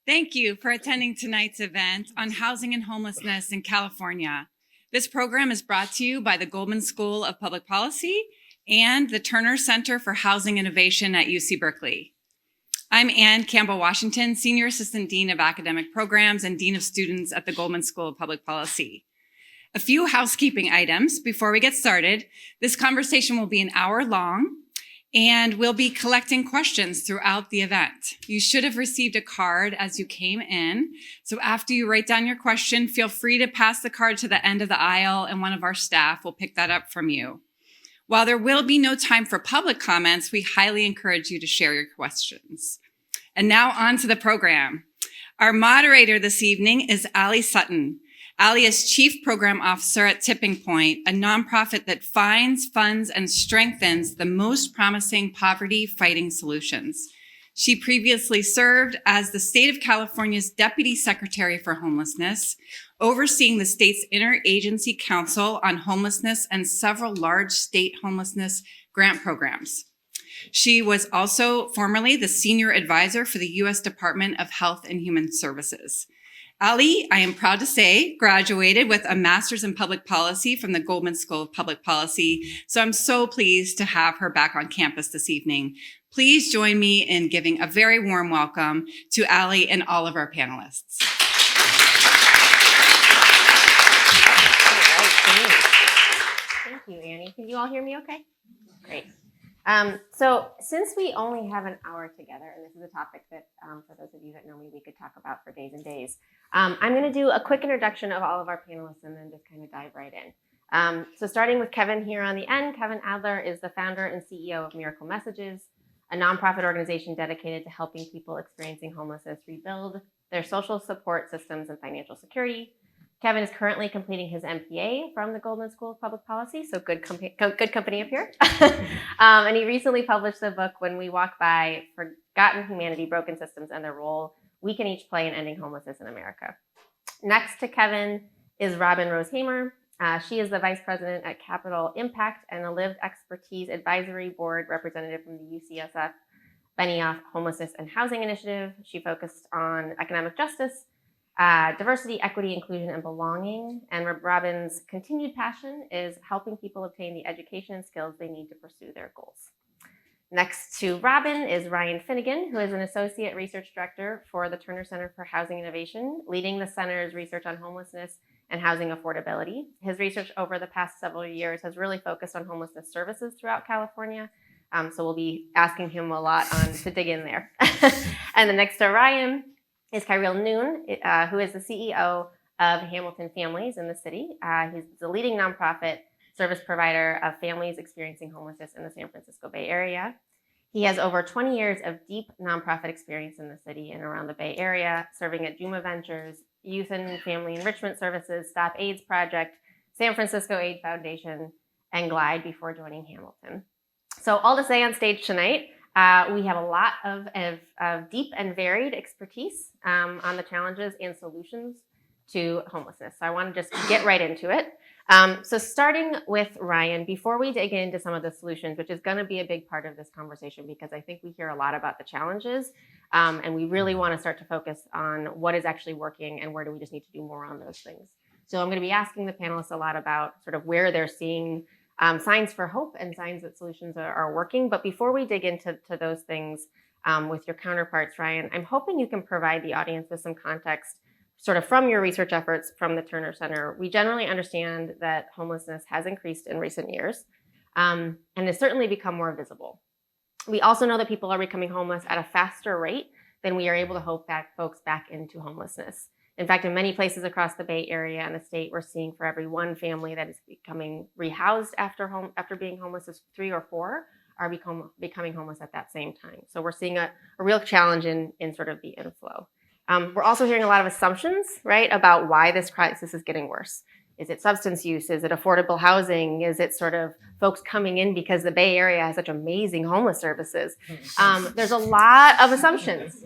Thank you for attending tonight's event on housing and homelessness in California. This program is brought to you by the Goldman School of Public Policy and the Terner Center for Housing Innovation at UC Berkeley. I'm Ann Campbell-Washington, Senior Assistant Dean of Academic Programs and Dean of Students at the Goldman School of Public Policy. A few housekeeping items before we get started. This conversation will be an hour long, and we'll be collecting questions throughout the event. You should have received a card as you came in. So after you write down your question, feel free to pass the card to the end of the aisle and one of our staff will pick that up from you. While there will be no time for public comments, we highly encourage you to share your questions. And now on to the program. Our moderator this evening is Allie Sutton. Allie is Chief Program Officer at Tipping Point, a nonprofit that finds, funds, and strengthens the most promising poverty-fighting solutions. She previously served as the State of California's Deputy Secretary for Homelessness, overseeing the state's Interagency Council on Homelessness and several large state homelessness grant programs. She was also formerly the Senior Advisor for the U.S. Department of Health and Human Services. Allie, I am proud to say, graduated with a master's in public policy from the Goldman School of Public Policy. So I'm so pleased to have her back on campus this evening. Please join me in giving a very warm welcome to Allie and all of our panelists. Thank you, Annie. Can you all hear me okay? Great. So since we only have an hour together, and this is a topic that, for those of you that know me, we could talk about for days and days, I'm going to do a quick introduction of all of our panelists and then just kind of dive right in. So starting with Kevin here on the end, Kevin Adler is the founder and CEO of Miracle Messages, a nonprofit organization dedicated to helping people experiencing homelessness rebuild their social support systems and financial security. Kevin is currently completing his MPA from the Goldman School of Public Policy, so good company up here. And he recently published the book, When We Walk By, Forgotten Humanity, Broken Systems, and the Role We Can Each Play in Ending Homelessness in America. Next to Kevin is Robin Rose Hamer. She is the Vice President at Capital Impact and a Lived Expertise Advisory Board representative from the UCSF Benioff Homelessness and Housing Initiative. She focused on economic justice, diversity, equity, inclusion, and belonging. And Robin's continued passion is helping people obtain the education and skills they need to pursue their goals. Next to Robin is Ryan Finnegan, who is an Associate Research Director for the Terner Center for Housing Innovation, leading the center's research on homelessness and housing affordability. His research over the past several years has really focused on homelessness services throughout California. So we'll be asking him a lot to dig in there. And then next to Ryan is Kyril Noon, who is the CEO of Hamilton Families in the city. He's the leading nonprofit service provider of families experiencing homelessness in the San Francisco Bay Area. He has over 20 years of deep nonprofit experience in the city and around the Bay Area, serving at Juma Ventures, Youth and Family Enrichment Services, Stop AIDS Project, San Francisco Aid Foundation, and Glide before joining Hamilton. So all to say on stage tonight, we have a lot of deep and varied expertise on the challenges and solutions to homelessness. So I want to just get right into it. So starting with Ryan, before we dig into some of the solutions, which is going to be a big part of this conversation, because I think we hear a lot about the challenges, and we really want to start to focus on what is actually working and where do we just need to do more on those things. So I'm going to be asking the panelists a lot about sort of where they're seeing signs for hope and signs that solutions are working. But before we dig into those things with your counterparts, Ryan, I'm hoping you can provide the audience with some context sort of from your research efforts from the Terner Center. We generally understand that homelessness has increased in recent years and has certainly become more visible. We also know that people are becoming homeless at a faster rate than we are able to hope back folks back into homelessness. In fact, in many places across the Bay Area and the state, we're seeing for every one family that is becoming rehoused after being homeless, 3 or 4 are becoming homeless at that same time. So we're seeing a real challenge in sort of the inflow. We're also hearing a lot of assumptions, right, about why this crisis is getting worse. Is it substance use? Is it affordable housing? Is it sort of folks coming in because the Bay Area has such amazing homeless services? There's a lot of assumptions.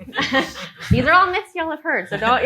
These are all myths y'all have heard, so don't.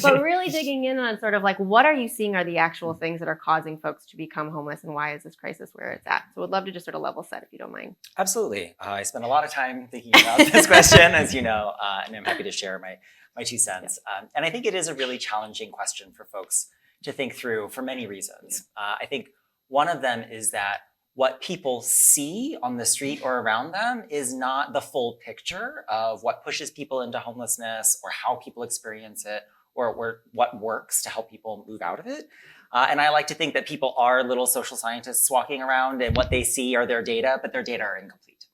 But really digging in on sort of like, what are you seeing are the actual things that are causing folks to become homeless, and why is this crisis where it's at? So we'd love to just sort of level set, if you don't mind. Absolutely. I spent a lot of time thinking about this question, as you know, and I'm happy to share my 2 cents. And I think it is a really challenging question for folks to think through for many reasons. I think one of them is that what people see on the street or around them is not the full picture of what pushes people into homelessness or how people experience it or what works to help people move out of it. And I like to think that people are little social scientists walking around, and what they see are their data, but their data are incomplete.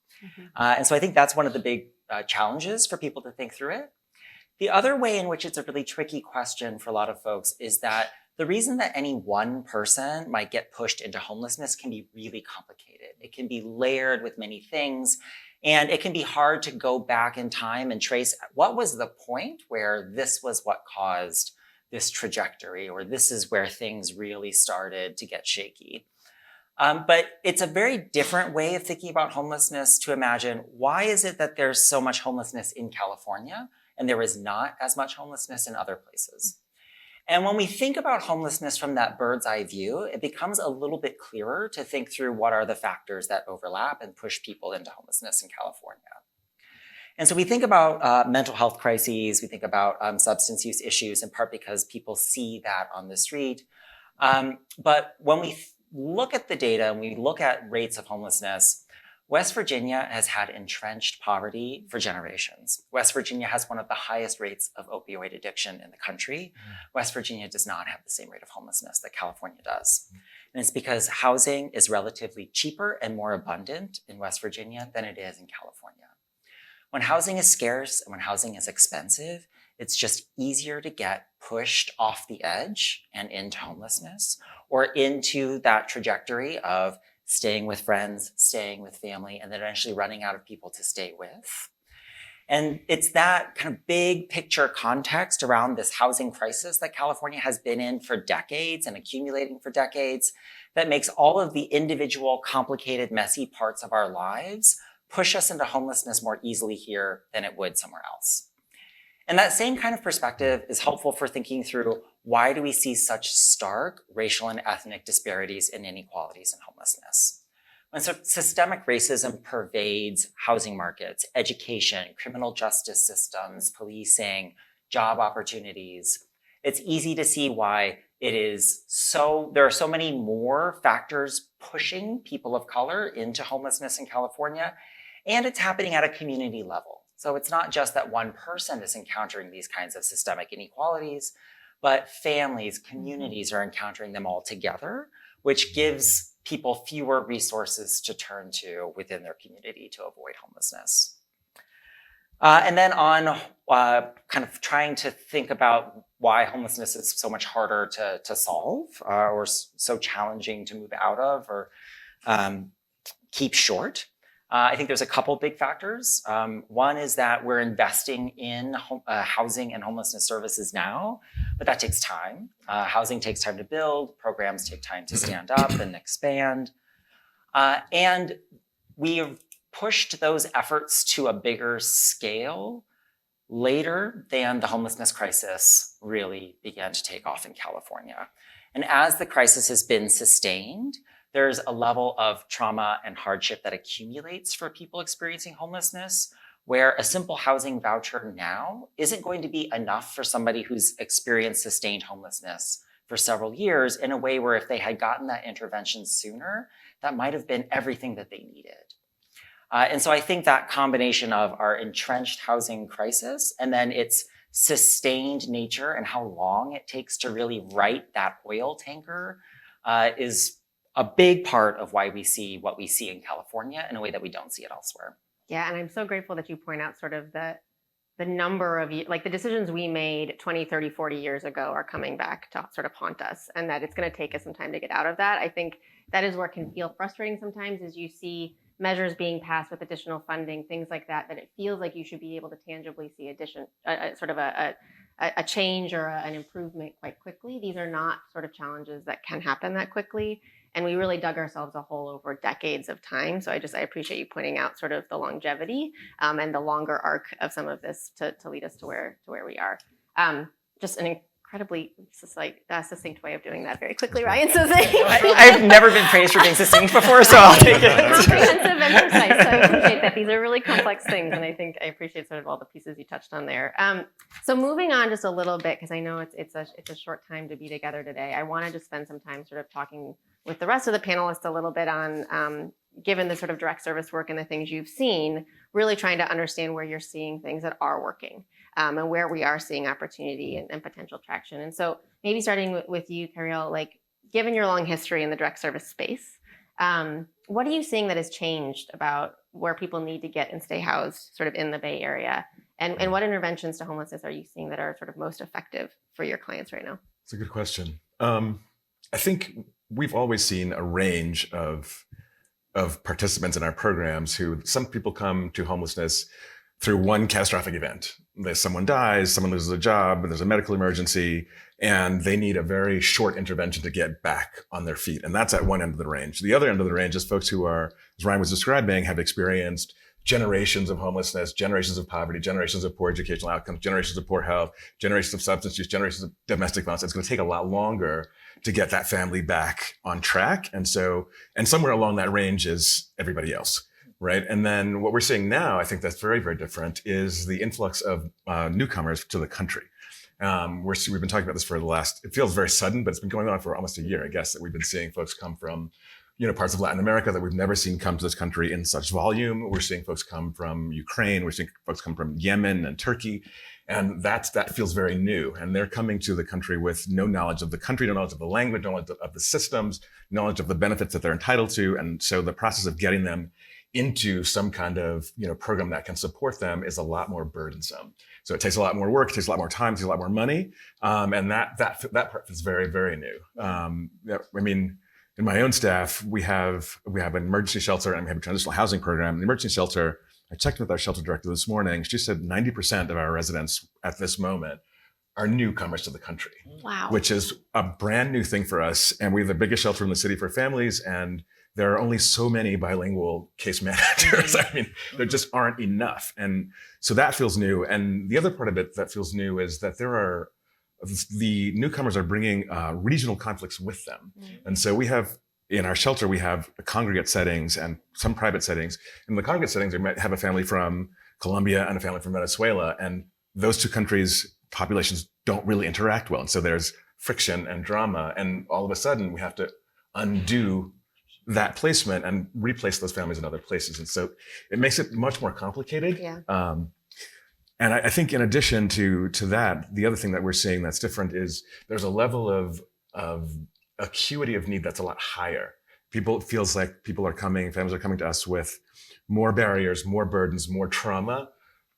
And so I think that's one of the big challenges for people to think through it. The other way in which it's a really tricky question for a lot of folks is that the reason that any one person might get pushed into homelessness can be really complicated. It can be layered with many things, and it can be hard to go back in time and trace what was the point where this was what caused this trajectory, or this is where things really started to get shaky. But it's a very different way of thinking about homelessness to imagine, why is it that there's so much homelessness in California and there is not as much homelessness in other places? And when we think about homelessness from that bird's eye view, it becomes a little bit clearer to think through what are the factors that overlap and push people into homelessness in California. And so we think about mental health crises, we think about substance use issues, in part because people see that on the street. But when we look at the data and we look at rates of homelessness, West Virginia has had entrenched poverty for generations. West Virginia has one of the highest rates of opioid addiction in the country. West Virginia does not have the same rate of homelessness that California does. And it's because housing is relatively cheaper and more abundant in West Virginia than it is in California. When housing is scarce and when housing is expensive, it's just easier to get pushed off the edge and into homelessness, or into that trajectory of staying with friends, staying with family, and then eventually running out of people to stay with. And it's that kind of big picture context around this housing crisis that California has been in for decades and accumulating for decades that makes all of the individual, complicated, messy parts of our lives push us into homelessness more easily here than it would somewhere else. And that same kind of perspective is helpful for thinking through, why do we see such stark racial and ethnic disparities and inequalities in homelessness? When systemic racism pervades housing markets, education, criminal justice systems, policing, job opportunities, it's easy to see why there are so many more factors pushing people of color into homelessness in California, and it's happening at a community level. So it's not just that one person is encountering these kinds of systemic inequalities, but families, communities are encountering them all together, which gives people fewer resources to turn to within their community to avoid homelessness. And then on kind of trying to think about why homelessness is so much harder to solve or so challenging to move out of or keep short. I think there's a couple big factors. One is that we're investing in housing and homelessness services now, but that takes time. Housing takes time to build, programs take time to stand up and expand. And we've pushed those efforts to a bigger scale later than the homelessness crisis really began to take off in California. And as the crisis has been sustained, there's a level of trauma and hardship that accumulates for people experiencing homelessness, where a simple housing voucher now isn't going to be enough for somebody who's experienced sustained homelessness for several years, in a way where if they had gotten that intervention sooner, that might have been everything that they needed. And so I think that combination of our entrenched housing crisis and then its sustained nature and how long it takes to really right that oil tanker is a big part of why we see what we see in California in a way that we don't see it elsewhere. Yeah, and I'm so grateful that you point out sort of the number of, like the decisions we made 20, 30, 40 years ago are coming back to sort of haunt us, and that it's going to take us some time to get out of that. I think that is where it can feel frustrating sometimes, is you see measures being passed with additional funding, things like that, that it feels like you should be able to tangibly see sort of a change or an improvement quite quickly. These are not sort of challenges that can happen that quickly. And we really dug ourselves a hole over decades of time. So I appreciate you pointing out sort of the longevity and the longer arc of some of this to lead us to where we are. Just an incredibly succinct way of doing that very quickly, Ryan. So I've never been praised for being succinct before, so I'll take it. Comprehensive and precise. So I appreciate that. These are really complex things, and I appreciate sort of all the pieces you touched on there. So moving on just a little bit, because I know it's a short time to be together today. I wanted to spend some time sort of talking with the rest of the panelists a little bit on, given the sort of direct service work and the things you've seen, really trying to understand where you're seeing things that are working. And where we are seeing opportunity and potential traction. And so maybe starting with you, Cariel, like given your long history in the direct service space, what are you seeing that has changed about where people need to get and stay housed sort of in the Bay Area? And what interventions to homelessness are you seeing that are sort of most effective for your clients right now? It's a good question. I think we've always seen a range of participants in our programs who, some people come to homelessness through one catastrophic event. Someone dies, someone loses a job, there's a medical emergency, and they need a very short intervention to get back on their feet. And that's at one end of the range. The other end of the range is folks who are, as Ryan was describing, have experienced generations of homelessness, generations of poverty, generations of poor educational outcomes, generations of poor health, generations of substance use, generations of domestic violence. It's going to take a lot longer to get that family back on track. And somewhere along that range is everybody else. Right. And then what we're seeing now, I think that's very, very different, is the influx of newcomers to the country. We've been talking about this for it feels very sudden, but it's been going on for almost a year, I guess, that we've been seeing folks come from, parts of Latin America that we've never seen come to this country in such volume. We're seeing folks come from Ukraine. We're seeing folks come from Yemen and Turkey. And that feels very new. And they're coming to the country with no knowledge of the country, no knowledge of the language, no knowledge of the systems, knowledge of the benefits that they're entitled to. And so the process of getting them into some kind of program that can support them is a lot more burdensome. So it takes a lot more work, it takes a lot more time, it takes a lot more money, and that part is very, very new. In my own staff, we have an emergency shelter and we have a transitional housing program. In the emergency shelter, I checked with our shelter director this morning. She said 90% of our residents at this moment are newcomers to the country. Wow. Which is a brand new thing for us, and we have the biggest shelter in the city for families, and there are only so many bilingual case managers. There just aren't enough. And so that feels new. And the other part of it that feels new is that the newcomers are bringing regional conflicts with them. Mm-hmm. And so in our shelter, we have congregate settings and some private settings. In the congregate settings, we might have a family from Colombia and a family from Venezuela. And those two countries' populations don't really interact well. And so there's friction and drama. And all of a sudden, we have to undo that placement and replace those families in other places. And so it makes it much more complicated. Yeah. And I think in addition to that, the other thing that we're seeing that's different is there's a level of acuity of need that's a lot higher. It feels like families are coming to us with more barriers, more burdens, more trauma,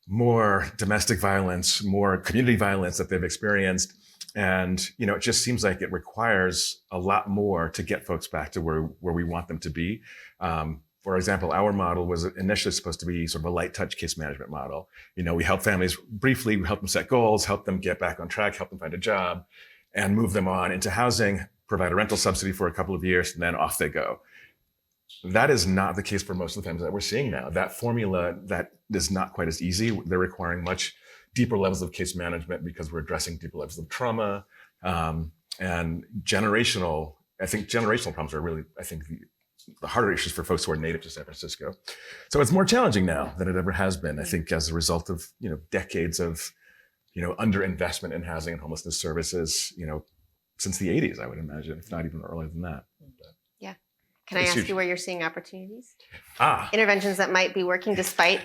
more domestic violence, more community violence that they've experienced. And, it just seems like it requires a lot more to get folks back to where we want them to be. For example, our model was initially supposed to be sort of a light touch case management model. We help families briefly, we help them set goals, help them get back on track, help them find a job, and move them on into housing, provide a rental subsidy for a couple of years, and then off they go. That is not the case for most of the families that we're seeing now. That formula, that is not quite as easy. They're requiring much deeper levels of case management because we're addressing deeper levels of trauma and generational problems are really, I think, the harder issues for folks who are native to San Francisco. So it's more challenging now than it ever has been, I think, as a result of, decades of, underinvestment in housing and homelessness services, since the 80s, I would imagine, if not even earlier than that. Yeah. Can I ask you where you're seeing opportunities? Interventions that might be working despite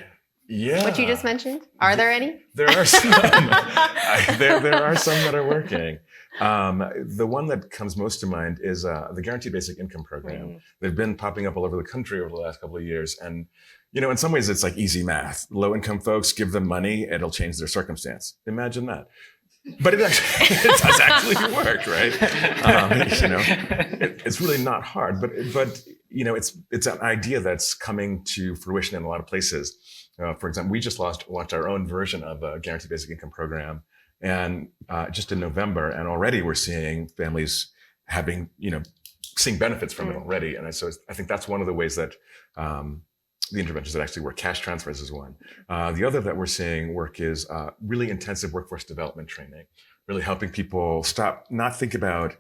what you just mentioned? Are there any? There are some. There are some that are working. The one that comes most to mind is the Guaranteed Basic Income Program. Right. They've been popping up all over the country over the last couple of years. And, in some ways, it's like easy math. Low-income folks, give them money, it'll change their circumstance. Imagine that. But it actually it does actually work, right? It's really not hard, but it's an idea that's coming to fruition in a lot of places. For example, we just launched our own version of a guaranteed basic income program, and just in November, and already we're seeing families seeing benefits from it already. And so I think that's one of the ways that the interventions that actually work. Cash transfers is one. The other that we're seeing work is really intensive workforce development training, really helping people not think about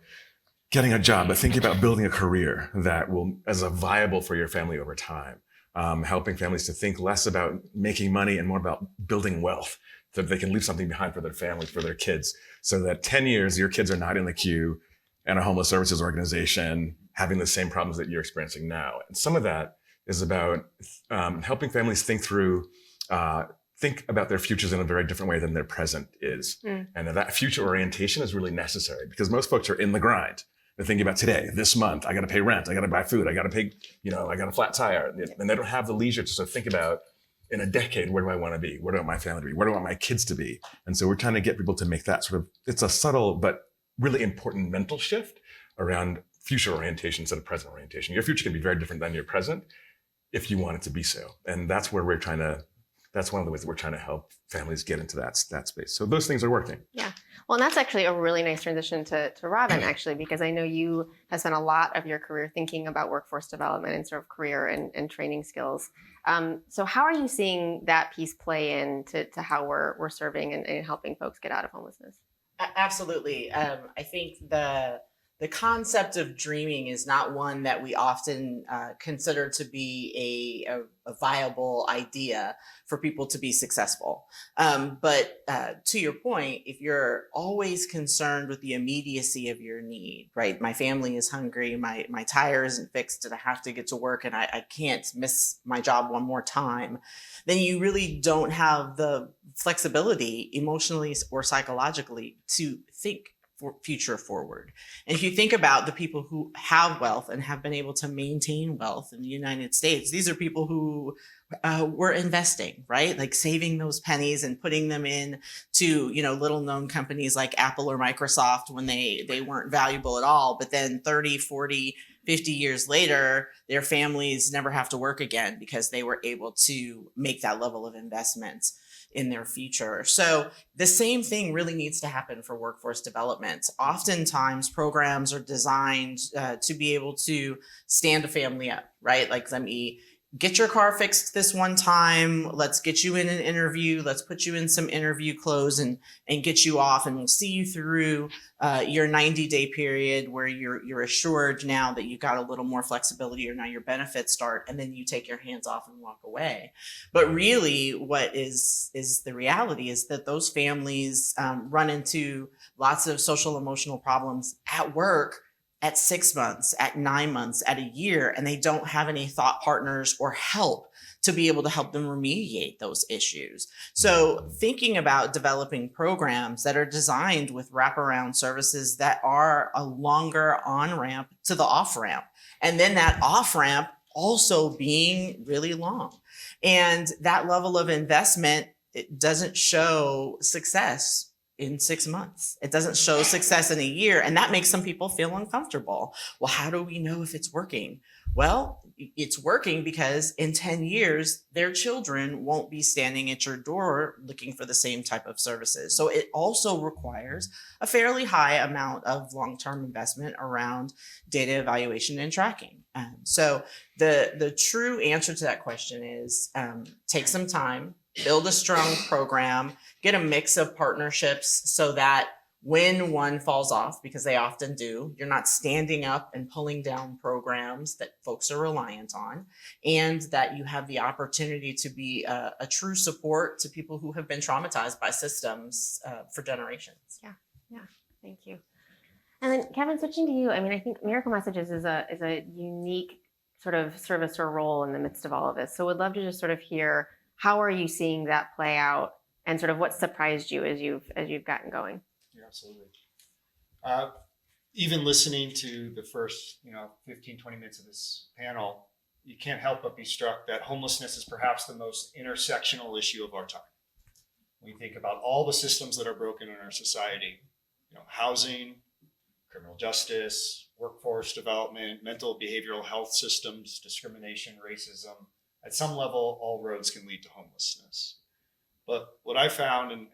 getting a job, but think about building a career that will as a viable for your family over time. Helping families to think less about making money and more about building wealth so that they can leave something behind for their family, for their kids, so that 10 years, your kids are not in the queue and a homeless services organization having the same problems that you're experiencing now. And some of that is about helping families think about their futures in a very different way than their present is. And that future orientation is really necessary because most folks are in the grind. They're thinking about today, this month, I got to pay rent, I got to buy food, I got to pay, I got a flat tire. And they don't have the leisure to sort of think about in a decade, where do I want to be? Where do I want my family to be? Where do I want my kids to be? And so we're trying to get people to make that it's a subtle but really important mental shift around future orientation instead of present orientation. Your future can be very different than your present if you want it to be so. And that's where that's one of the ways that we're trying to help families get into that space. So those things are working. Yeah. Well, and that's actually a really nice transition to Robin, actually, because I know you have spent a lot of your career thinking about workforce development and sort of career and training skills. So how are you seeing that piece play into how we're serving and helping folks get out of homelessness? Absolutely. I think the concept of dreaming is not one that we often consider to be a viable idea for people to be successful. But to your point, if you're always concerned with the immediacy of your need, right? My family is hungry, my tire isn't fixed, and I have to get to work, and I can't miss my job one more time, then you really don't have the flexibility emotionally or psychologically to think future forward. And if you think about the people who have wealth and have been able to maintain wealth in the United States, these are people who were investing, right? Like saving those pennies and putting them in to, little known companies like Apple or Microsoft when they weren't valuable at all. But then 30, 40, 50 years later, their families never have to work again because they were able to make that level of investment in their future. So the same thing really needs to happen for workforce development. Oftentimes programs are designed to be able to stand a family up, right? Like, let me get your car fixed this one time. Let's get you in an interview. Let's put you in some interview clothes and get you off, and we'll see you through your 90-day period where you're assured now that you've got a little more flexibility, or now your benefits start, and then you take your hands off and walk away. But really what is the reality is that those families run into lots of social emotional problems at work at 6 months, at 9 months, at a year, and they don't have any thought partners or help to be able to help them remediate those issues. So thinking about developing programs that are designed with wraparound services that are a longer on-ramp to the off-ramp, and then that off-ramp also being really long. And that level of investment, it doesn't show success in 6 months. It doesn't show success in a year. And that makes some people feel uncomfortable. Well, how do we know if it's working? Well, it's working because in 10 years, their children won't be standing at your door looking for the same type of services. So it also requires a fairly high amount of long-term investment around data evaluation and tracking. So the true answer to that question is take some time, build a strong program, get a mix of partnerships so that when one falls off, because they often do, you're not standing up and pulling down programs that folks are reliant on, and that you have the opportunity to be a true support to people who have been traumatized by systems for generations. Yeah, thank you. And then Kevin, switching to you, I mean, I think Miracle Messages is a unique sort of service or role in the midst of all of this. So would love to just sort of hear, how are you seeing that play out, and sort of what surprised you as you've gotten going? Yeah, absolutely. Even listening to the first 15, 20 minutes of this panel, you can't help but be struck that homelessness is perhaps the most intersectional issue of our time. We think about all the systems that are broken in our society, housing, criminal justice, workforce development, mental behavioral health systems, discrimination, racism. At some level, all roads can lead to homelessness. But what I found, and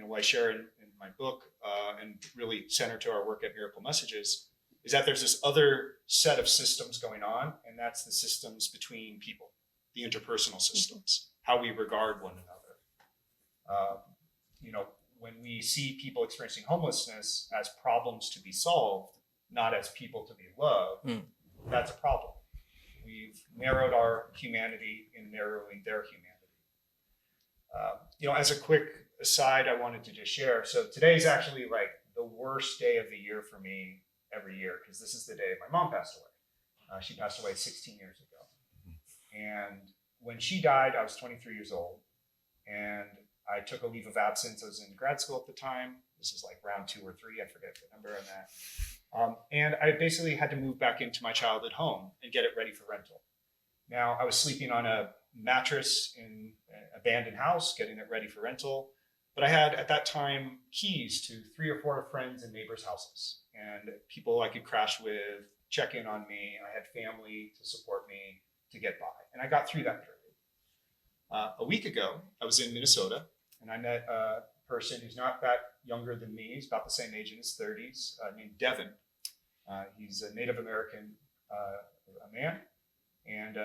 what I share in my book, and really center to our work at Miracle Messages, is that there's this other set of systems going on, and that's the systems between people, the interpersonal systems, how we regard one another. When we see people experiencing homelessness as problems to be solved, not as people to be loved, that's a problem. We've narrowed our humanity in narrowing their humanity. As a quick aside, I wanted to just share. So today's actually like the worst day of the year for me every year, because this is the day my mom passed away. She passed away 16 years ago. And when she died, I was 23 years old. And I took a leave of absence. I was in grad school at the time. This is like round 2 or 3. I forget the number on that. And I basically had to move back into my childhood home and get it ready for rental. Now, I was sleeping on a mattress in an abandoned house, getting it ready for rental. But I had, at that time, keys to 3 or 4 friends and neighbors' houses and people I could crash with, check in on me. I had family to support me to get by. And I got through that period. A week ago, I was in Minnesota, and I met a person who's not that younger than me. He's about the same age, in his 30s, named Devin. He's a Native American man. And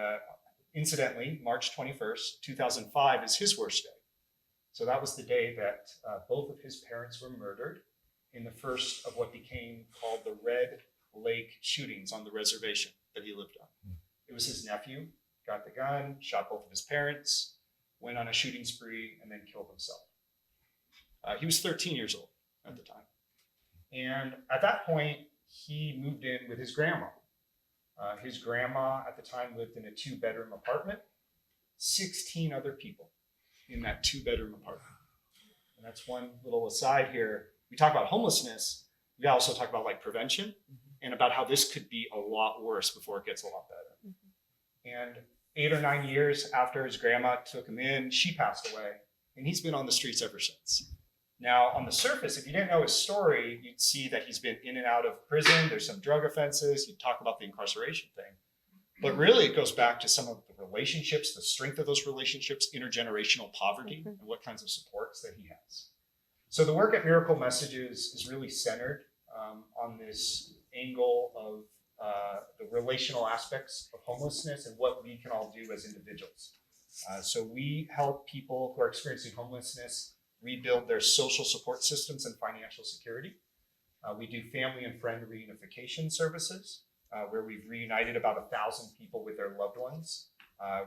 incidentally, March 21st, 2005 is his worst day. So that was the day that both of his parents were murdered in the first of what became called the Red Lake shootings on the reservation that he lived on. It was his nephew, got the gun, shot both of his parents, went on a shooting spree, and then killed himself. He was 13 years old at the time. And at that point, he moved in with his grandma. His grandma at the time lived in a 2-bedroom apartment, 16 other people in that 2-bedroom apartment. And that's one little aside here. We talk about homelessness. We also talk about like prevention and about how this could be a lot worse before it gets a lot better. And 8 or 9 years after his grandma took him in, she passed away, and he's been on the streets ever since. Now, on the surface, if you didn't know his story, you'd see that he's been in and out of prison. There's some drug offenses. You'd talk about the incarceration thing. But really, it goes back to some of the relationships, the strength of those relationships, intergenerational poverty, and what kinds of supports that he has. So the work at Miracle Messages is really centered on this angle of the relational aspects of homelessness and what we can all do as individuals. So we help people who are experiencing homelessness rebuild their social support systems and financial security. We do family and friend reunification services, where we've reunited about 1,000 people with their loved ones,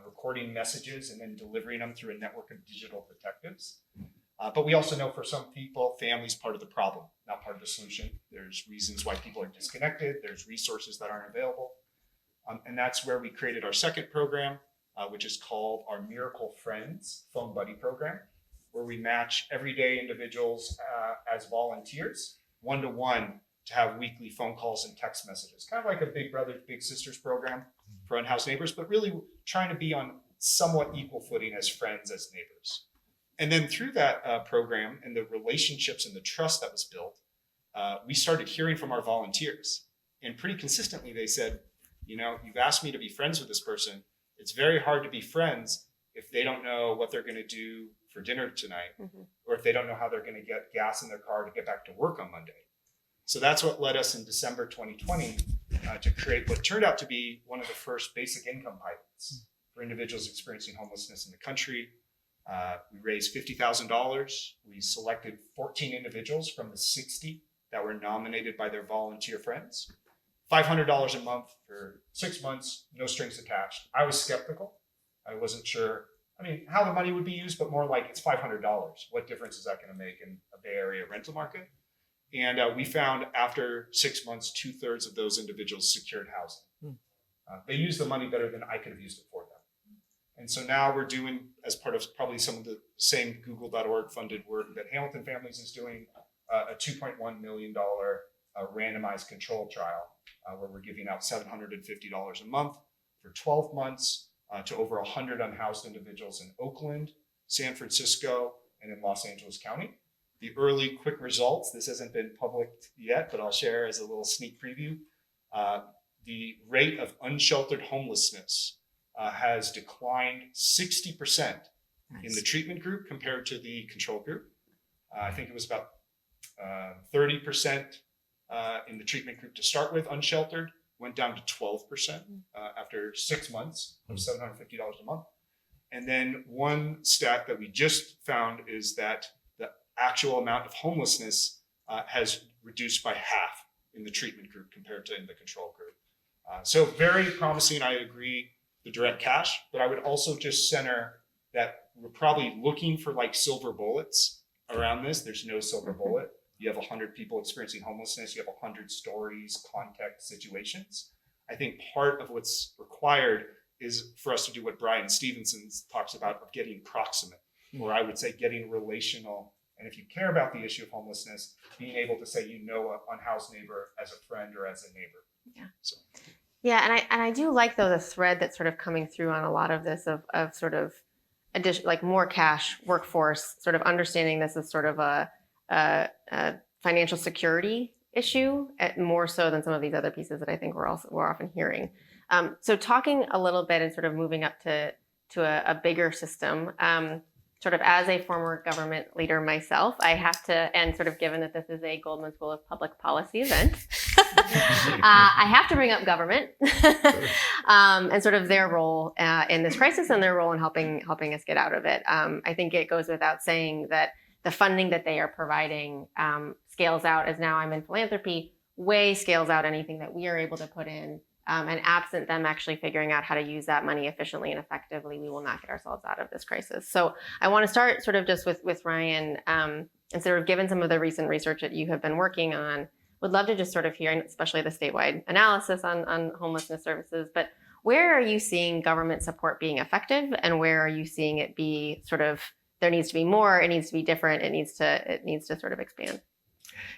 recording messages and then delivering them through a network of digital detectives. But we also know for some people, family's part of the problem, not part of the solution. There's reasons why people are disconnected. There's resources that aren't available. And that's where we created our second program, which is called our Miracle Friends Phone Buddy program, where we match everyday individuals as volunteers, one-to-one, to have weekly phone calls and text messages. Kind of like a Big Brothers, Big Sisters program for unhoused neighbors, but really trying to be on somewhat equal footing as friends, as neighbors. And then through that program and the relationships and the trust that was built, we started hearing from our volunteers. And pretty consistently, they said, you've asked me to be friends with this person. It's very hard to be friends if they don't know what they're going to do for dinner tonight, or if they don't know how they're going to get gas in their car to get back to work on Monday. So that's what led us in December 2020 to create what turned out to be one of the first basic income pilots for individuals experiencing homelessness in the country. We raised $50,000. We selected 14 individuals from the 60 that were nominated by their volunteer friends. $500 a month for 6 months, no strings attached. I was skeptical. I wasn't sure, how the money would be used, but more like it's $500. What difference is that going to make in a Bay Area rental market? And we found after 6 months, 2/3 of those individuals secured housing. They used the money better than I could have used it for them. And so now we're doing, as part of probably some of the same Google.org funded work that Hamilton Families is doing, a $2.1 million randomized control trial where we're giving out $750 a month for 12 months to over 100 unhoused individuals in Oakland, San Francisco, and in Los Angeles County. The early quick results, this hasn't been public yet, but I'll share as a little sneak preview. The rate of unsheltered homelessness has declined 60% in the treatment group compared to the control group. I think it was about 30% in the treatment group to start with, unsheltered, went down to 12% after 6 months of $750 a month. And then one stat that we just found is that the actual amount of homelessness has reduced by half in the treatment group compared to in the control group. So very promising, I agree, the direct cash, but I would also just center that we're probably looking for like silver bullets around this. There's no silver bullet. You have 100 people experiencing homelessness. You have 100 stories, context, situations. I think part of what's required is for us to do what Brian Stevenson talks about of getting proximate, or I would say getting relational. And if you care about the issue of homelessness, being able to say, you know, an unhoused neighbor as a friend or as a neighbor. Yeah. So. Yeah, and I do like though the thread that's sort of coming through on a lot of this of sort of addition, like more cash, workforce, sort of understanding this as sort of a financial security issue, more so than some of these other pieces that I think we're often hearing. So talking a little bit and sort of moving up to a bigger system. Sort of as a former government leader myself, I have to, and sort of given that this is a Goldman School of Public Policy event, I have to bring up government and sort of their role in this crisis and their role in helping us get out of it. I think it goes without saying that the funding that they are providing scales out, as now I'm in philanthropy, way scales out anything that we are able to put in. And absent them actually figuring out how to use that money efficiently and effectively, we will not get ourselves out of this crisis. So I want to start sort of just with Ryan, and sort of given some of the recent research that you have been working on, would love to just sort of hear, especially the statewide analysis on homelessness services, but where are you seeing government support being effective, and where are you seeing it be sort of, there needs to be more, it needs to be different, it needs to sort of expand?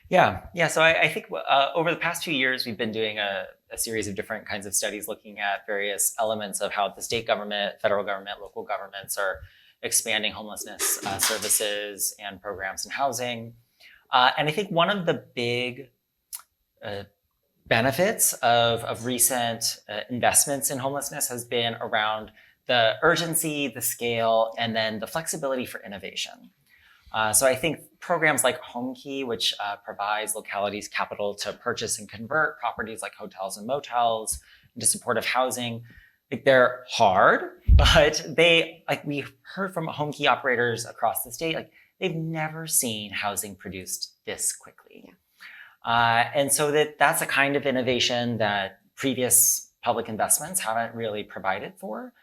Yeah. So I think over the past few years, we've been doing a series of different kinds of studies looking at various elements of how the state government, federal government, local governments are expanding homelessness services and programs and housing. And I think one of the big benefits of recent investments in homelessness has been around the urgency, the scale, and then the flexibility for innovation. So I think programs like HomeKey, which provides localities capital to purchase and convert properties like hotels and motels into supportive housing, like they're hard, but they, like we heard from HomeKey operators across the state, like they've never seen housing produced this quickly. Yeah. And so that's a kind of innovation that previous public investments haven't really provided for.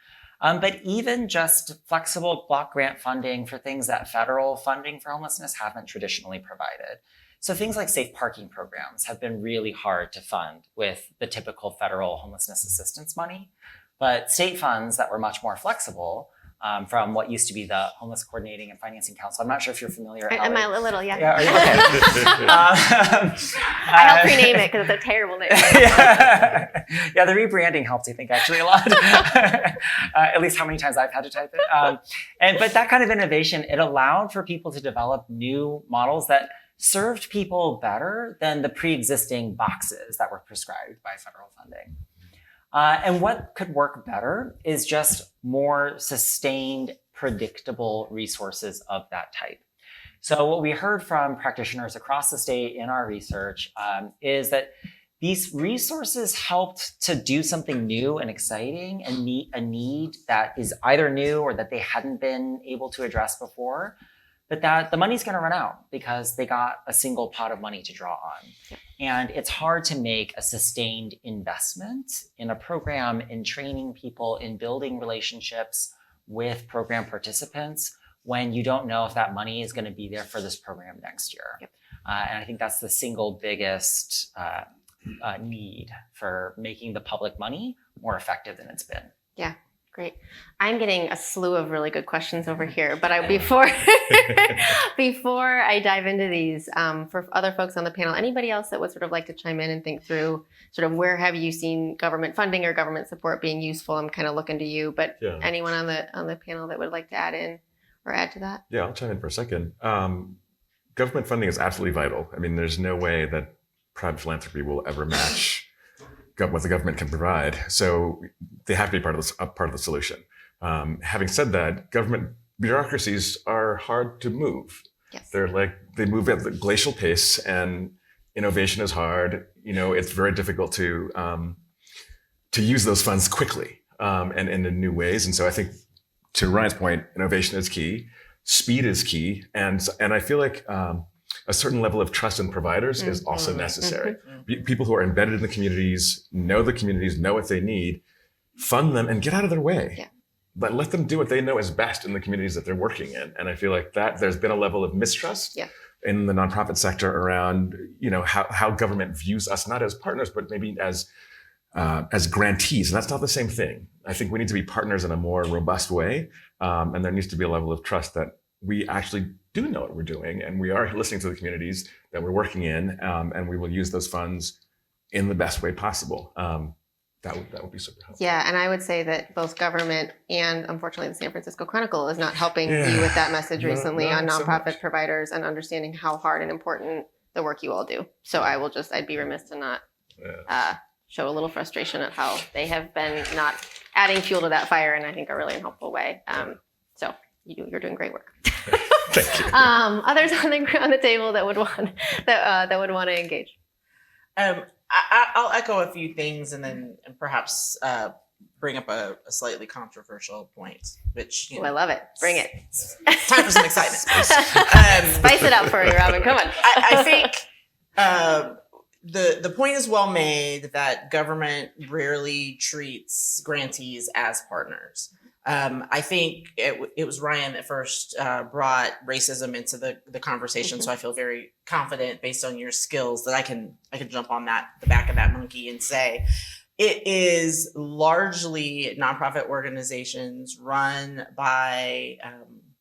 But even just flexible block grant funding for things that federal funding for homelessness haven't traditionally provided. So things like safe parking programs have been really hard to fund with the typical federal homelessness assistance money. But state funds that were much more flexible from what used to be the Homeless Coordinating and Financing Council. I'm not sure if you're familiar. Am I a little? Yeah. Yeah, are you okay? I helped rename it because it's a terrible name. Yeah, the rebranding helped, I think, actually a lot. At least how many times I've had to type it. But that kind of innovation, it allowed for people to develop new models that served people better than the pre-existing boxes that were prescribed by federal funding. And what could work better is just more sustained, predictable resources of that type. So what we heard from practitioners across the state in our research is that these resources helped to do something new and exciting and meet a need that is either new or that they hadn't been able to address before, but that the money's going to run out because they got a single pot of money to draw on. Yep. And it's hard to make a sustained investment in a program, in training people, in building relationships with program participants when you don't know if that money is going to be there for this program next year. Yep. And I think that's the single biggest need for making the public money more effective than it's been. Yeah. Great. I'm getting a slew of really good questions over here, but before I dive into these, for other folks on the panel, anybody else that would sort of like to chime in and think through sort of where have you seen government funding or government support being useful? I'm kind of looking to you, but anyone on the panel that would like to add in? or add to that? Yeah, I'll chime in for a second. Government funding is absolutely vital. I mean, there's no way that private philanthropy will ever match what the government can provide. So they have to be part of the solution. Having said that, government bureaucracies are hard to move. Yes. They move at the glacial pace, and innovation is hard. It's very difficult to use those funds quickly and in new ways. And so I think, to Ryan's point, innovation is key, speed is key, and I feel like a certain level of trust in providers is also necessary. People who are embedded in the communities, know what they need, fund them, and get out of their way. Yeah. But let them do what they know is best in the communities that they're working in. And I feel like that there's been a level of mistrust in the nonprofit sector around, how government views us, not as partners, but maybe as grantees. And that's not the same thing. I think we need to be partners in a more robust way. And there needs to be a level of trust that we actually do know what we're doing, and we are listening to the communities that we're working in, and we will use those funds in the best way possible. That would be super helpful. Yeah, and I would say that both government and, unfortunately, the San Francisco Chronicle is not helping you with that message recently on nonprofit providers and understanding how hard and important the work you all do. So I'd be remiss to not show a little frustration at how they have been not adding fuel to that fire in, I think, a really helpful way. So you're doing great work. Thank you. Others on the table that would want to engage. I'll echo a few things and perhaps bring up a slightly controversial point, which I love it. Bring it. It's time for some excitement. Spice it up for you, Robin. Come on. I think the point is well made that government rarely treats grantees as partners. I think it was Ryan that first brought racism into the conversation. So I feel very confident based on your skills that I can jump on the back of that monkey and say it is largely nonprofit organizations run by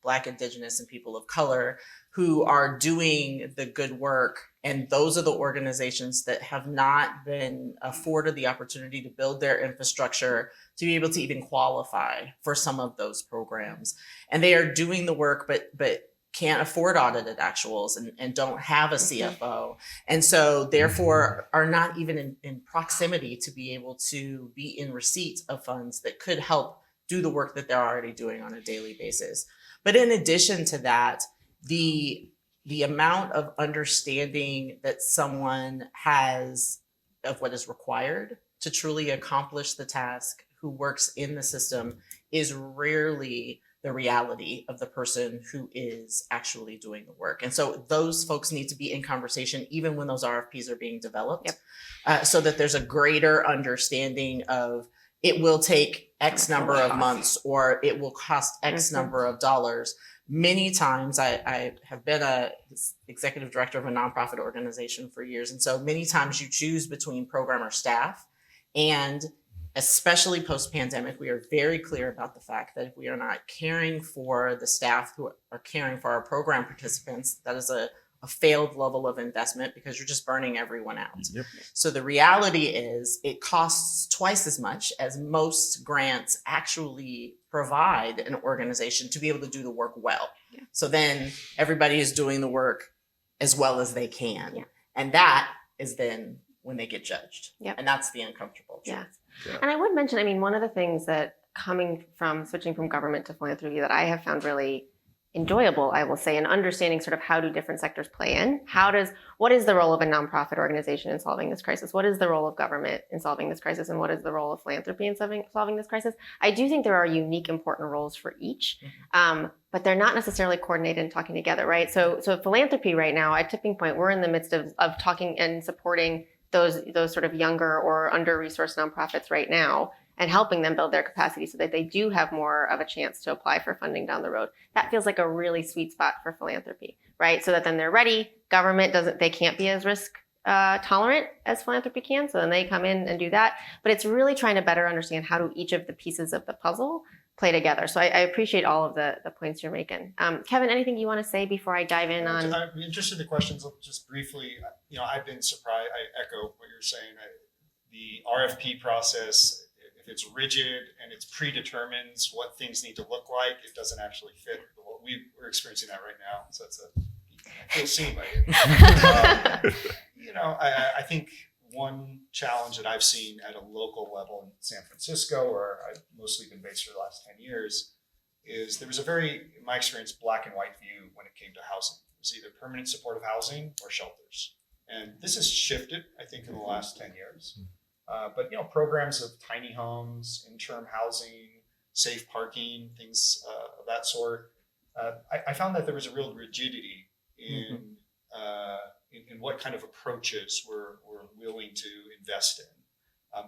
Black, Indigenous, and people of color who are doing the good work. And those are the organizations that have not been afforded the opportunity to build their infrastructure to be able to even qualify for some of those programs. And they are doing the work, but can't afford audited actuals and don't have a CFO. And so therefore are not even in proximity to be able to be in receipt of funds that could help do the work that they're already doing on a daily basis. But in addition to that, the amount of understanding that someone has of what is required to truly accomplish the task who works in the system is rarely the reality of the person who is actually doing the work. And so those folks need to be in conversation even when those RFPs are being developed, so that there's a greater understanding of it will take X number of months or it will cost X number of dollars. Many times I have been a executive director of a nonprofit organization for years. And so many times you choose between program or staff, and especially post-pandemic, we are very clear about the fact that if we are not caring for the staff who are caring for our program participants, that is a failed level of investment because you're just burning everyone out. Yep. So the reality is it costs twice as much as most grants actually provide an organization to be able to do the work well. Yeah. So then everybody is doing the work as well as they can. Yeah. And that is then when they get judged. Yep. And that's the uncomfortable truth. Yeah. And I would mention, one of the things that switching from government to philanthropy that I have found really enjoyable, I will say, and understanding sort of how do different sectors play in. What is the role of a nonprofit organization in solving this crisis? What is the role of government in solving this crisis? And what is the role of philanthropy in solving this crisis? I do think there are unique, important roles for each, but they're not necessarily coordinated and talking together, right? So philanthropy right now, at Tipping Point, we're in the midst of talking and supporting those sort of younger or under-resourced nonprofits right now, and helping them build their capacity so that they do have more of a chance to apply for funding down the road. That feels like a really sweet spot for philanthropy, right? So that then they're ready. Government they can't be as risk tolerant as philanthropy can. So then they come in and do that. But it's really trying to better understand how do each of the pieces of the puzzle play together. So I appreciate all of the points you're making. Kevin, anything you want to say before I dive in on? I'm interested in the questions. Just briefly, I've been surprised. I echo what you're saying. The RFP process, if it's rigid and it's predetermines what things need to look like, it doesn't actually fit we're experiencing that right now. So I feel seen by you. I think one challenge that I've seen at a local level in San Francisco, where I've mostly been based for the last 10 years, is there was a very, in my experience, black and white view when it came to housing. It was either permanent supportive housing or shelters. And this has shifted, I think, in the last 10 years. But programs of tiny homes, interim housing, safe parking, things of that sort, I found that there was a real rigidity in what kind of approaches we're willing to invest in.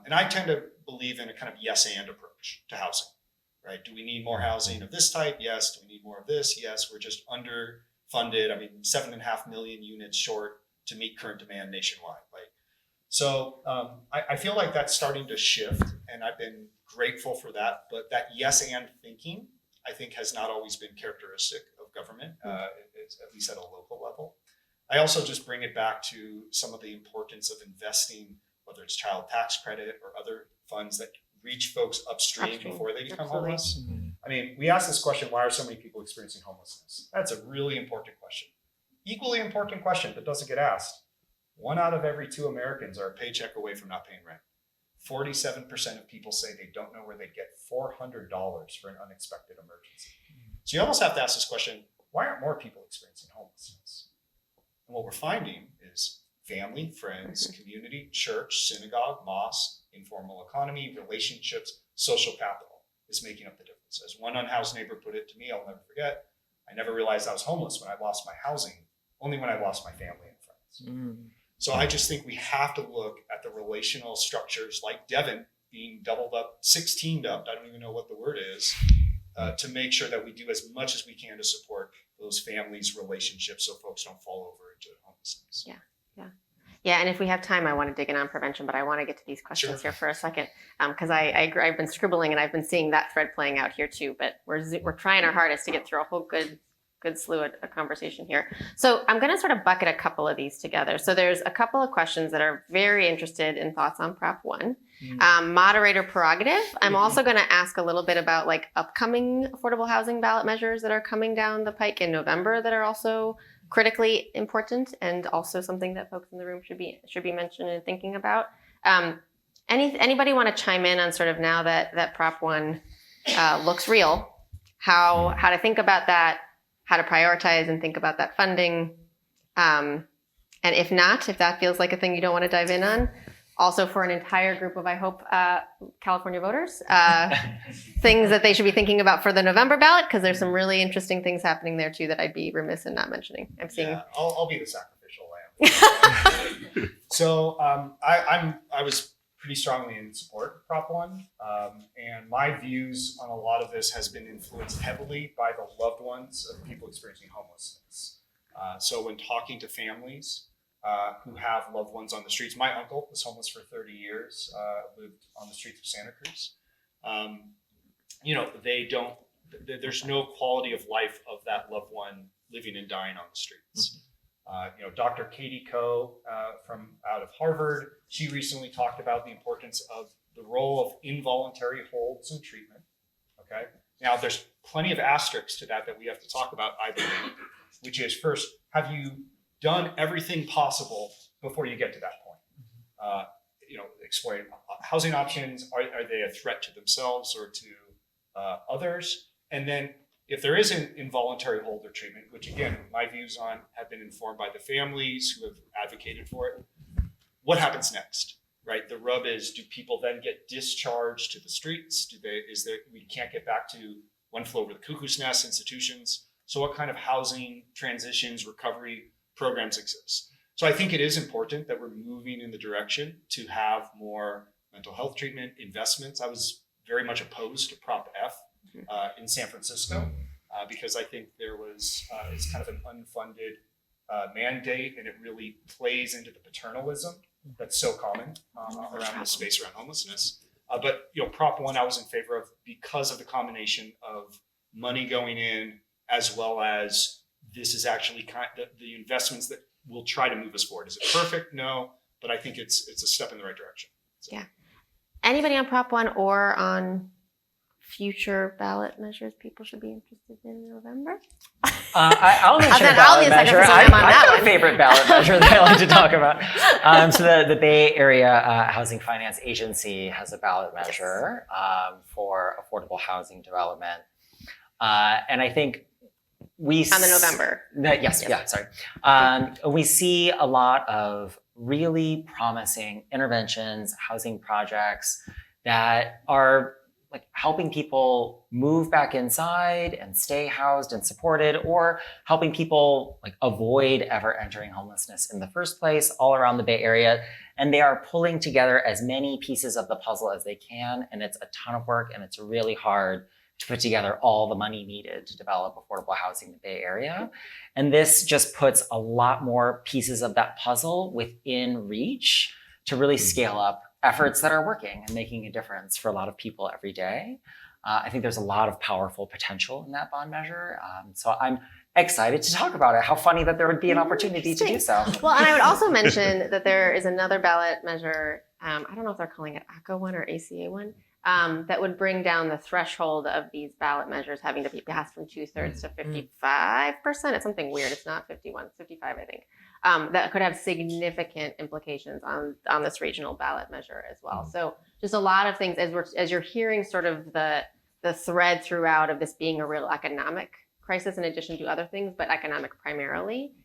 And I tend to believe in a kind of yes and approach to housing, right? Do we need more housing of this type? Yes. Do we need more of this? Yes. We're just underfunded. 7.5 million units short to meet current demand nationwide. So I feel like that's starting to shift, and I've been grateful for that. But that yes and thinking, I think, has not always been characteristic of government, at least at a local level. I also just bring it back to some of the importance of investing, whether it's child tax credit or other funds that reach folks upstream before they become homeless. We ask this question, why are so many people experiencing homelessness? That's a really important question. Equally important question that doesn't get asked. 1 out of every 2 Americans are a paycheck away from not paying rent. 47% of people say they don't know where they'd get $400 for an unexpected emergency. So you almost have to ask this question, why aren't more people experiencing homelessness? And what we're finding is family, friends, community, church, synagogue, mosque, informal economy, relationships, social capital is making up the difference. As one unhoused neighbor put it to me, I'll never forget, I never realized I was homeless when I lost my housing, only when I lost my family and friends. So I just think we have to look at the relational structures like Devin being doubled up, 16'd up, I don't even know what the word is, to make sure that we do as much as we can to support those families' relationships so folks don't fall over into homelessness. Yeah, and if we have time, I want to dig in on prevention, but I want to get to these questions here for a second, because I agree. I've been scribbling and I've been seeing that thread playing out here too. But we're trying our hardest to get through a whole good slew of a conversation here. So I'm going to sort of bucket a couple of these together. So there's a couple of questions that are very interested in thoughts on Prop 1. Moderator prerogative. I'm also going to ask a little bit about upcoming affordable housing ballot measures that are coming down the pike in November that are also critically important and also something that folks in the room should be mentioned and thinking about. Anybody want to chime in on sort of now that Prop 1 looks real, how to think about that, how to prioritize and think about that funding. And if that feels like a thing you don't want to dive in on, also for an entire group of, I hope, California voters, things that they should be thinking about for the November ballot, because there's some really interesting things happening there too that I'd be remiss in not mentioning. I'm seeing. Yeah, I'll be the sacrificial lamb. So I was pretty strongly in support of Prop 1, and my views on a lot of this has been influenced heavily by the loved ones of people experiencing homelessness. So when talking to families who have loved ones on the streets, my uncle was homeless for 30 years, lived on the streets of Santa Cruz. There's no quality of life of that loved one living and dying on the streets. Dr. Katie Coe from out of Harvard, she recently talked about the importance of the role of involuntary holds and treatment. Okay. Now there's plenty of asterisks to that we have to talk about, I believe, which is first, have you done everything possible before you get to that point? Exploring housing options, are they a threat to themselves or to others? And then if there is an involuntary hold or treatment, which again, my views on have been informed by the families who have advocated for it, what happens next, right? The rub is, do people then get discharged to the streets? We can't get back to one flew over the cuckoo's nest institutions. So what kind of housing transitions, recovery programs exist? So I think it is important that we're moving in the direction to have more mental health treatment investments. I was very much opposed to Prop F in San Francisco because I think there was, it's kind of an unfunded mandate, and it really plays into the paternalism that's so common around the space around homelessness. But Prop 1 I was in favor of because of the combination of money going in as well as this is actually the investments that will try to move us forward. Is it perfect? No, but I think it's a step in the right direction. So. Yeah. Anybody on Prop 1 or on future ballot measures people should be interested in November? I'll mention a then I'll be ballot a second measure. for I've someone on that got a one. favorite ballot measure that I like to talk about. So the Bay Area Housing Finance Agency has a ballot measure for affordable housing development. And I think we On the November. Sorry. We see a lot of really promising interventions, housing projects that are like helping people move back inside and stay housed and supported, or helping people like avoid ever entering homelessness in the first place all around the Bay Area. And they are pulling together as many pieces of the puzzle as they can. And it's a ton of work, and it's really hard to put together all the money needed to develop affordable housing in the Bay Area. And this just puts a lot more pieces of that puzzle within reach to really scale up efforts that are working and making a difference for a lot of people every day. I think there's a lot of powerful potential in that bond measure. So I'm excited to talk about it. How funny that there would be an opportunity to do so. Well, and I would also mention that there is another ballot measure, I don't know if they're calling it ACA one or ACA one, that would bring down the threshold of these ballot measures having to be passed from 2/3 to 55%. It's something weird. It's not 51, it's 55, I think. That could have significant implications on this regional ballot measure as well. So just a lot of things as you're hearing sort of the thread throughout of this being a real economic crisis in addition to other things, but economic primarily.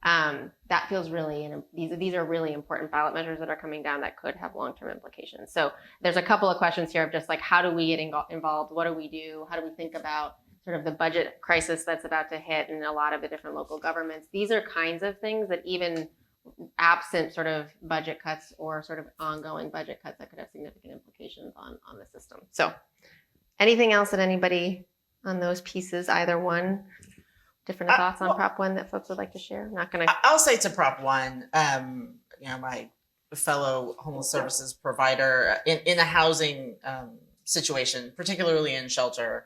That feels really, these are really important ballot measures that are coming down that could have long-term implications. So there's a couple of questions here of just like, how do we get involved? What do we do? How do we think about sort of the budget crisis that's about to hit in a lot of the different local governments? These are kinds of things that even absent sort of budget cuts or sort of ongoing budget cuts that could have significant implications on the system. So anything else that anybody on those pieces, either one, different thoughts on Prop 1 that folks would like to share? I'll say to Prop 1, my fellow homeless services provider in a housing situation, particularly in shelter,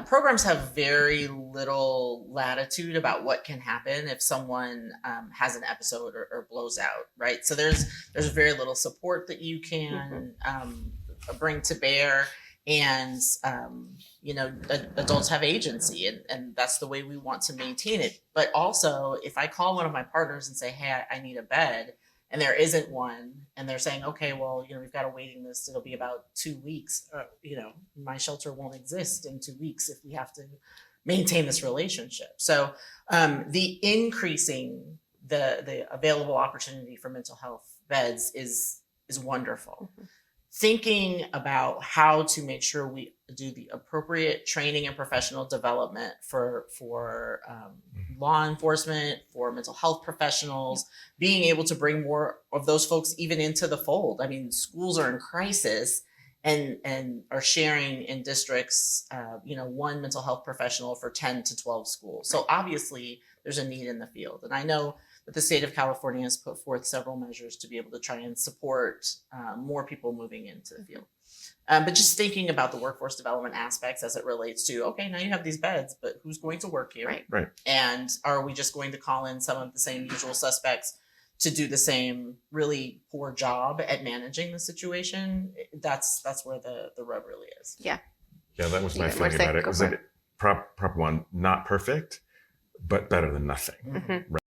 programs have very little latitude about what can happen if someone has an episode or blows out, right? So there's very little support that you can bring to bear. And, adults have agency, and that's the way we want to maintain it. But also, if I call one of my partners and say, hey, I need a bed, and there isn't one, and they're saying, okay, well, we've got a waiting list, it'll be about 2 weeks, my shelter won't exist in 2 weeks if we have to maintain this relationship. So the increasing the available opportunity for mental health beds is wonderful. Thinking about how to make sure we do the appropriate training and professional development for law enforcement, for mental health professionals, being able to bring more of those folks even into the fold. I mean, schools are in crisis and are sharing in districts, one mental health professional for 10 to 12 schools. So obviously there's a need in the field. And I know that the state of California has put forth several measures to be able to try and support more people moving into the field. But just thinking about the workforce development aspects as it relates to, okay, now you have these beds, but who's going to work here? Right. And are we just going to call in some of the same usual suspects to do the same really poor job at managing the situation? That's where the rub really is. Yeah. Yeah, that was my You feeling wanna about it. It was like Prop 1, not perfect, but better than nothing. Mhm.